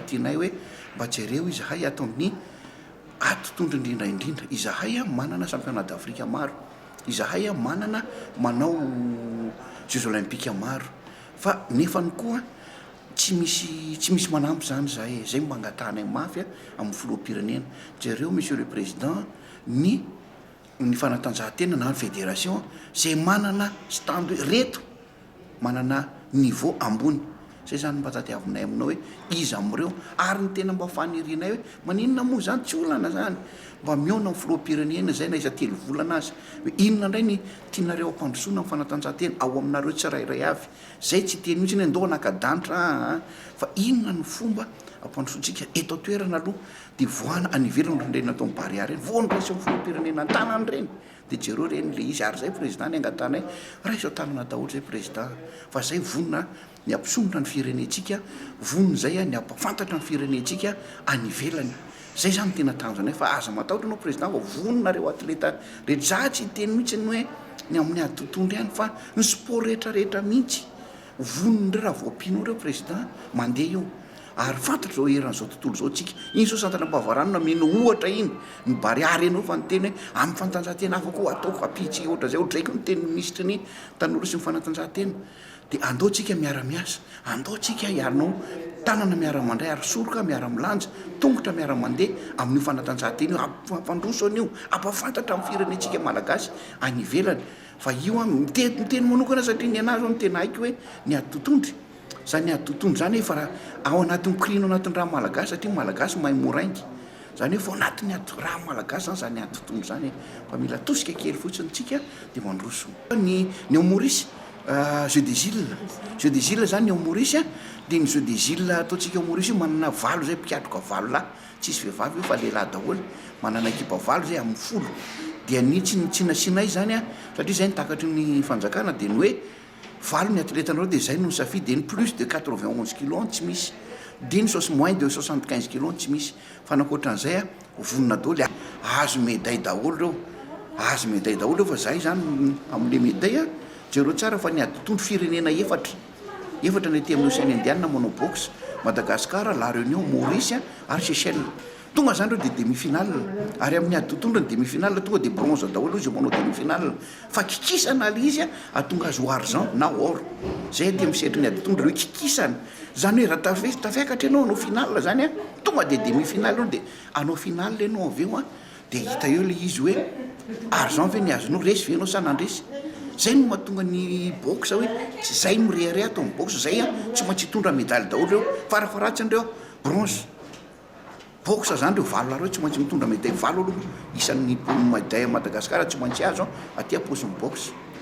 tianay hoe mba jereo izahay ato amin'ny atotondro indrindraindrindra izahay a manana championnat d'Afrika maro, izahay a manana manao jeux olympiques maro, fa nefany koa tsy misy manampy zany zahay, zay mangatahana mafy amin'ny filoham-pirenena. Jereo monsieur le président ny fanatanjahantena na fédération zay manana stand reto manana niveau ambony, zay zany mba tadiavinay aminao hoe iza am'ireo ary ny tena mba fanirianay hoe maninona moa zany tsy olana zany mba miona amin'ny filoham-pirenena zay na iza telo volana azy hoe inona indray ny tianareo ampandrosoana amin'ny fanatanjahantena ao aminareo tsirairay avy, zay tsy teny mihitsy ny andao nakadanitra fa inona ny fomba ampandrosoantsika eto atoerana aloha de voana anivelana reny atao bariary reny voany raisy amin'ny filoham-pirenena an-tanany reny de jereo reny le izy ary zay président ny angatanay raisy tanana daholo zay président fa zay vonona ny ampisonitra ny firenentsika, vonony zay ny ampafantatra ny firenentsika any ivelany. Zay zany tena tanjonay fa aza matahotra anao président fa vononareo atleta rehetra, za tsy teny mihitsy ny hoe ny amin'ny ady tontondro ihany fa ny sport rehetrarehetra mihitsy vonon'ireo raha voampino reo président mandeha io ary fantatra zao eran'izao tontolo zao tsika iny zao santana mpavarano nameno ohatra iny ny bariary enao fa nyteny hoe amin'ny fanatanjahantena afaka ho ataoko apitsy ohatra zay ohatraiky ny teny ministre ny tanora sy ny fanatanjahantena de andao tsika miara-miasa, andao tsika ianao tanana miara-mandray ary soroka miara-milanja tongotra miara-mandeha amin'ny fanatanjahantena io ampandroso an'io ampafantatra amin'ny firenentsika malagasy any ivelany. Fa io a miteny manokana satria ny anazy ao ny tena haiko hoe ny ady totondry zany ady totondro zany hoe fa raha ao anatin'ny krino anatin'ny raha malagasy satria malagasy mahay moraingy zany hoe fa anatin'ny ady raha malagasy zany zany ady totondro zany fa mila tosika kely fotsiny tsika de mandroso ny Maurice jeux des îles zany ao Maurice de ny jeux des îles ataontsika ao Maurice io manana valo zay mpiatroka valo lahy tsisy vehivavy io fa lehilahy daholo manana ekipa valo zay amin'ny folo dia ny tsy nasinay zany satria zay nitakatry ny fanjakana de ny hoe valo ny atletanareo de zay no safidy de ny plus de 91 kilos tsy misy de ny moins de 75 kilos tsy misy fa nakoatran'izay vonona daholo azo médaille daholo reo, azo médaille daholo reo fa zay zany amin'le médaille jereo tsara fa ny ady totondro firenena efatra ny aty amin'ny océan Indiana manao boxe, Madagascar, La Réunion, Maurice ary Seychelles. Tonga zany reo de demi-finale ary amin'ny ady totondro ny demi-finale tonga de bronze daholo izy manao demi-finale fa kikisana le izy atonga azy ho argent na or, zay de misedry ny ady totondro reo kikisana zany hoe raha tafiakatra ianao anao finale zany tonga de demi-finale de anao finale ianao avy eo de hita eo le izy hoe argent ve ny azonao resy ve anao sa nandresy. Zay no mahatonga ny boxe hoe tsy zay mirehare atao amin'ny boxe zay tsy maintsy hitondra médaille daholo reo farafaratsiny reo bronze. Boxe zany reo valo lahy reo tsy maintsy mitondra médaille valo aloha isan'ny médaille Madagascar tsy maintsy azo aty am-paozin'ny boxe.